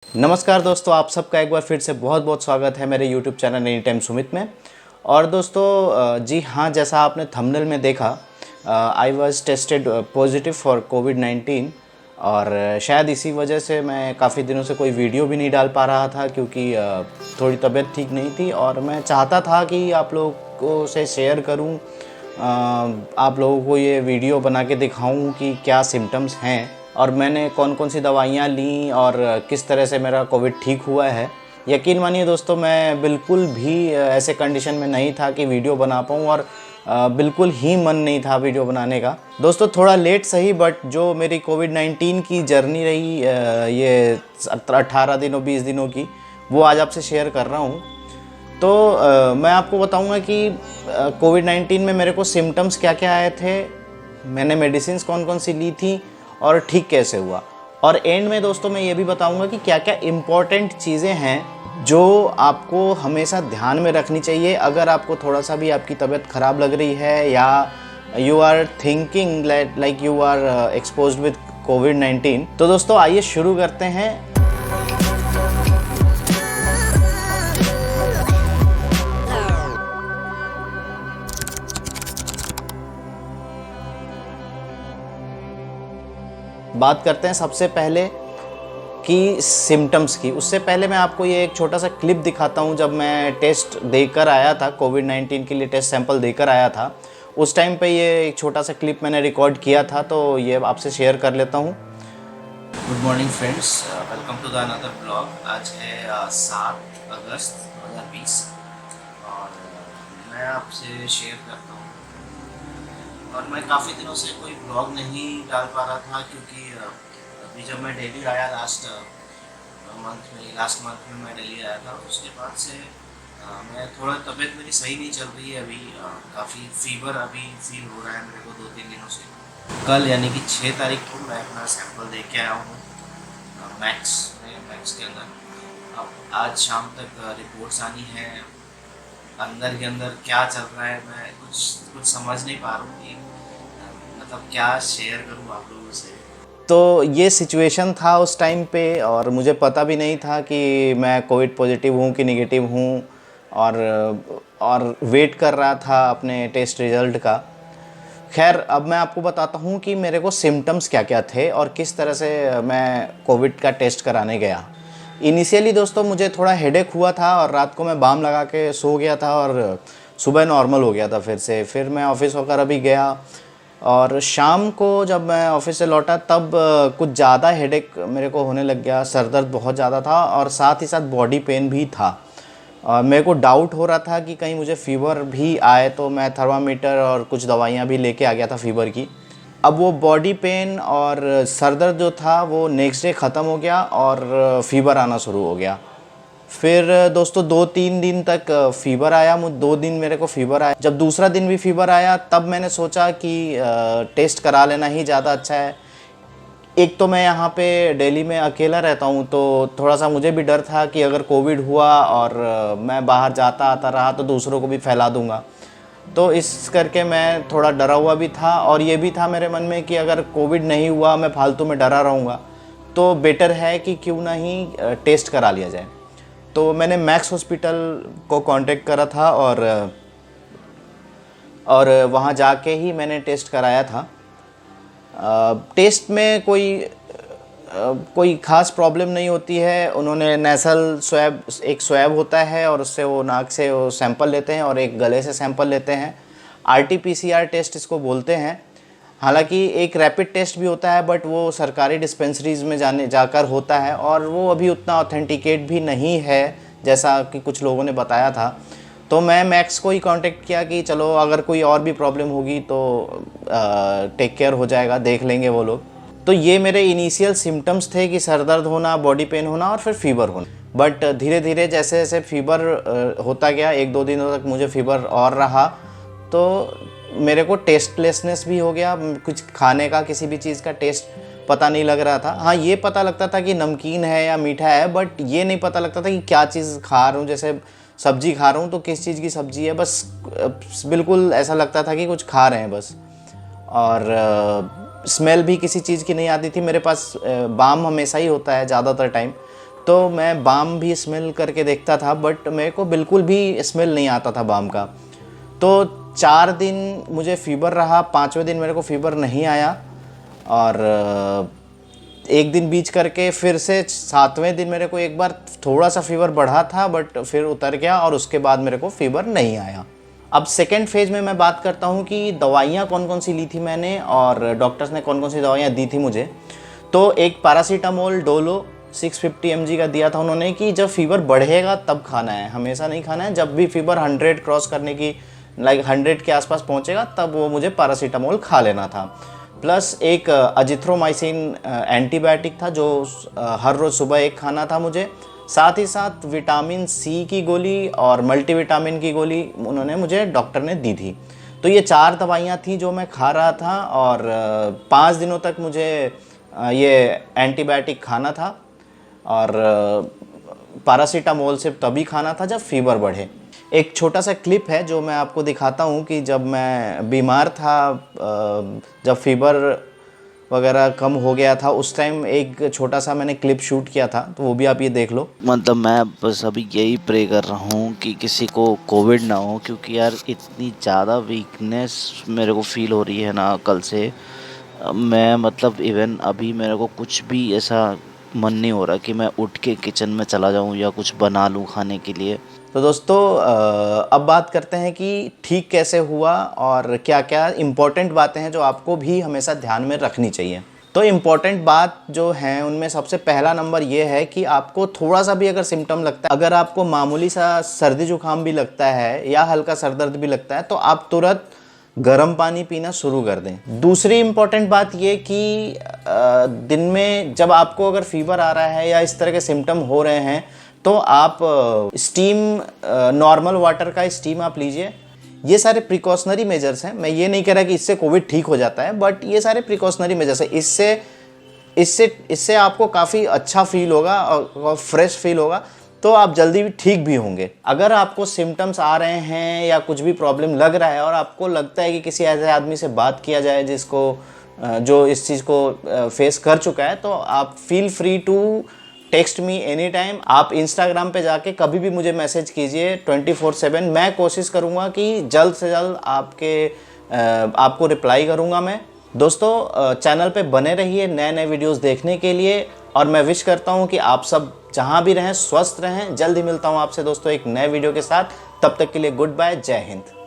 नमस्कार दोस्तों, आप सबका एक बार फिर से बहुत बहुत स्वागत है मेरे YouTube channel any time Sumit में। और दोस्तों जी हाँ, जैसा आपने थंबनेल में देखा, I was tested positive for कोविड-19 और शायद इसी वजह से मैं काफ़ी दिनों से कोई वीडियो भी नहीं डाल पा रहा था क्योंकि थोड़ी तबीयत ठीक नहीं थी और मैं चाहता था कि आप लोगों से शेयर करूं, आप लोगों को ये वीडियो बना के दिखाऊं कि क्या सिम्टम्स हैं और मैंने कौन कौन सी दवाइयाँ ली और किस तरह से मेरा कोविड ठीक हुआ है। यकीन मानिए दोस्तों, मैं बिल्कुल भी ऐसे कंडीशन में नहीं था कि वीडियो बना पाऊँ और बिल्कुल ही मन नहीं था वीडियो बनाने का। दोस्तों थोड़ा लेट सही, बट जो मेरी कोविड-19 की जर्नी रही ये 18 दिनों 20 दिनों की, वो आज आपसे शेयर कर रहा हूँ। तो मैं आपको बताऊँगा कि कोविड-19 में मेरे को सिम्टम्स क्या क्या आए थे, मैंने मेडिसिन्स कौन कौन सी ली थी और ठीक कैसे हुआ। और एंड में दोस्तों मैं ये भी बताऊंगा कि क्या क्या इम्पॉर्टेंट चीज़ें हैं जो आपको हमेशा ध्यान में रखनी चाहिए अगर आपको थोड़ा सा भी आपकी तबीयत ख़राब लग रही है या you are thinking like you are exposed with कोविड-19। तो दोस्तों आइए शुरू करते हैं। बात करते हैं सबसे पहले कि सिम्टम्स की। उससे पहले मैं आपको ये एक छोटा सा क्लिप दिखाता हूँ। जब मैं टेस्ट देकर आया था, कोविड-19 के लिए टेस्ट सैंपल देकर आया था, उस टाइम पे ये एक छोटा सा क्लिप मैंने रिकॉर्ड किया था, तो ये आपसे शेयर कर लेता हूँ। Good morning friends, welcome to the another blog. आज है 7 अगस्त 2020 और मैं आपसे शेयर करता हूँ। और मैं काफ़ी दिनों से कोई ब्लॉग नहीं डाल पा रहा था क्योंकि अभी जब मैं दिल्ली आया लास्ट मंथ में मैं दिल्ली आया था, उसके बाद से मैं थोड़ा तबीयत मेरी सही नहीं चल रही है। अभी काफ़ी फीवर अभी फील हो रहा है मेरे को 2-3 दिनों से। कल यानी कि 6 तारीख को मैं अपना सैंपल दे के आया हूँ मैक्स के अंदर। अब आज शाम तक रिपोर्ट्स आनी है। अंदर के अंदर क्या चल रहा है मैं कुछ समझ नहीं पा रहा हूँ कि मतलब क्या शेयर करूँ आप लोगों से। तो ये सिचुएशन था उस टाइम पे और मुझे पता भी नहीं था कि मैं कोविड पॉजिटिव हूँ कि नेगेटिव हूँ, और वेट कर रहा था अपने टेस्ट रिज़ल्ट का। खैर अब मैं आपको बताता हूँ कि मेरे को सिम्टम्स क्या क्या थे और किस तरह से मैं कोविड का टेस्ट कराने गया। इनिशियली दोस्तों मुझे थोड़ा हेडेक हुआ था और रात को मैं बाम लगा के सो गया था और सुबह नॉर्मल हो गया था फिर मैं ऑफिस होकर अभी गया और शाम को जब मैं ऑफिस से लौटा तब कुछ ज़्यादा हेडेक मेरे को होने लग गया। सर दर्द बहुत ज़्यादा था और साथ ही साथ बॉडी पेन भी था। मेरे को डाउट हो रहा था कि कहीं मुझे फ़ीवर भी आए, तो मैं थर्मामीटर और कुछ दवाइयाँ भी लेके आ गया था फ़ीवर की। अब वो बॉडी पेन और सर दर्द जो था वो नेक्स्ट डे ख़त्म हो गया और फ़ीवर आना शुरू हो गया। फिर दोस्तों 2-3 दिन तक फ़ीवर आया, 2 दिन मेरे को फ़ीवर आया। जब दूसरा दिन भी फ़ीवर आया तब मैंने सोचा कि टेस्ट करा लेना ही ज़्यादा अच्छा है। एक तो मैं यहाँ पे दिल्ली में अकेला रहता हूँ, तो थोड़ा सा मुझे भी डर था कि अगर कोविड हुआ और मैं बाहर जाता आता रहा तो दूसरों को भी फैला दूँगा। तो इस करके मैं थोड़ा डरा हुआ भी था और ये भी था मेरे मन में कि अगर कोविड नहीं हुआ, मैं फालतू में डरा रहूँगा, तो बेटर है कि क्यों ना ही टेस्ट करा लिया जाए। तो मैंने मैक्स हॉस्पिटल को कांटेक्ट करा था और वहाँ जाके ही मैंने टेस्ट कराया था। टेस्ट में कोई ख़ास प्रॉब्लम नहीं होती है। उन्होंने नेसल स्वैब, एक स्वैब होता है और उससे वो नाक से वो सैंपल लेते हैं और एक गले से सैंपल लेते हैं। RT-PCR टेस्ट इसको बोलते हैं। हालांकि एक रैपिड टेस्ट भी होता है, बट वो सरकारी डिस्पेंसरीज़ में जाकर होता है और वो अभी उतना ऑथेंटिकेट भी नहीं है जैसा कि कुछ लोगों ने बताया था। तो मैं मैक्स को ही कांटेक्ट किया कि चलो अगर कोई और भी प्रॉब्लम होगी तो टेक केयर हो जाएगा, देख लेंगे वो लोग। तो ये मेरे इनिशियल सिम्टम्स थे कि सर दर्द होना, बॉडी पेन होना और फिर फीवर होना। बट धीरे धीरे जैसे जैसे फीवर होता गया, 1-2 दिनों तक मुझे फीवर और रहा, तो मेरे को टेस्टलेसनेस भी हो गया। कुछ खाने का, किसी भी चीज़ का टेस्ट पता नहीं लग रहा था। हाँ, ये पता लगता था कि नमकीन है या मीठा है, बट ये नहीं पता लगता था कि क्या चीज़ खा रहा हूँ। जैसे सब्जी खा रहा हूँ तो किस चीज़ की सब्जी है, बस बिल्कुल ऐसा लगता था कि कुछ खा रहे हैं बस। और स्मेल भी किसी चीज़ की नहीं आती थी। मेरे पास बाम हमेशा ही होता है ज़्यादातर टाइम, तो मैं बाम भी स्मेल करके देखता था, बट मेरे को बिल्कुल भी स्मेल नहीं आता था बाम का। तो 4 दिन मुझे फ़ीवर रहा, 5वें दिन मेरे को फ़ीवर नहीं आया, और एक दिन बीच करके फिर से 7वें दिन मेरे को एक बार थोड़ा सा फ़ीवर बढ़ा था, बट फिर उतर गया, और उसके बाद मेरे को फ़ीवर नहीं आया। अब सेकेंड फेज़ में मैं बात करता हूँ कि दवाइयाँ कौन कौन सी ली थी मैंने, और डॉक्टर्स ने कौन कौन सी दवाइयाँ दी थी मुझे। तो एक पैरासीटामोल डोलो 650 mg का दिया था उन्होंने कि जब फ़ीवर बढ़ेगा तब खाना है, हमेशा नहीं खाना है। जब भी फ़ीवर 100 क्रॉस करने की, लाइक 100 के आसपास पहुंचेगा, तब वो मुझे पैरासीटामोल खा लेना था। प्लस एक अजिथ्रोमाइसिन एंटीबायोटिक था, जो हर रोज़ सुबह एक खाना था मुझे। साथ ही साथ विटामिन सी की गोली और मल्टीविटामिन की गोली उन्होंने मुझे, डॉक्टर ने दी थी। तो ये 4 दवाइयाँ थी जो मैं खा रहा था, और 5 दिनों तक मुझे ये एंटीबायोटिक खाना था, और पैरासीटामोल सिर्फ तभी खाना था जब फ़ीवर बढ़े। एक छोटा सा क्लिप है जो मैं आपको दिखाता हूँ कि जब मैं बीमार था, जब फ़ीवर वगैरह कम हो गया था, उस टाइम एक छोटा सा मैंने क्लिप शूट किया था, तो वो भी आप ये देख लो। मतलब मैं बस अभी यही प्रे कर रहा हूँ कि किसी को कोविड ना हो, क्योंकि यार इतनी ज़्यादा वीकनेस मेरे को फील हो रही है ना कल से। मैं मतलब इवन अभी मेरे को कुछ भी ऐसा मन नहीं हो रहा कि मैं उठ के किचन में चला जाऊँ या कुछ बना लूँ खाने के लिए। तो दोस्तों अब बात करते हैं कि ठीक कैसे हुआ और क्या क्या इम्पोर्टेंट बातें हैं जो आपको भी हमेशा ध्यान में रखनी चाहिए। तो इम्पॉर्टेंट बात जो है उनमें सबसे पहला नंबर ये है कि आपको थोड़ा सा भी अगर सिम्टम लगता है, अगर आपको मामूली सा सर्दी जुकाम भी लगता है या हल्का सर दर्द भी लगता है, तो आप तुरंत गर्म पानी पीना शुरू कर दें। दूसरी इम्पॉर्टेंट बात ये कि दिन में जब आपको अगर फीवर आ रहा है या इस तरह के सिम्टम हो रहे हैं, तो आप स्टीम, नॉर्मल वाटर का स्टीम आप लीजिए। ये सारे प्रिकॉशनरी मेजर्स हैं। मैं ये नहीं कह रहा कि इससे कोविड ठीक हो जाता है, बट ये सारे प्रिकॉशनरी मेजर्स हैं। इससे आपको काफ़ी अच्छा फील होगा और फ्रेश फील होगा, तो आप जल्दी भी ठीक भी होंगे। अगर आपको सिम्टम्स आ रहे हैं या कुछ भी प्रॉब्लम लग रहा है और आपको लगता है कि किसी ऐसे आदमी से बात किया जाए जिसको जो इस चीज़ को फेस कर चुका है, तो आप feel free to text me any time. आप इंस्टाग्राम पे जाके कभी भी मुझे मैसेज कीजिए 24/7। मैं कोशिश करूँगा कि जल्द से जल्द आपको रिप्लाई करूँगा मैं। दोस्तों चैनल पे बने रहिए नए नए वीडियोस देखने के लिए, और मैं विश करता हूँ कि आप सब जहाँ भी रहें स्वस्थ रहें। जल्द ही मिलता हूँ आपसे दोस्तों एक नए वीडियो के साथ। तब तक के लिए गुड बाय, जय हिंद।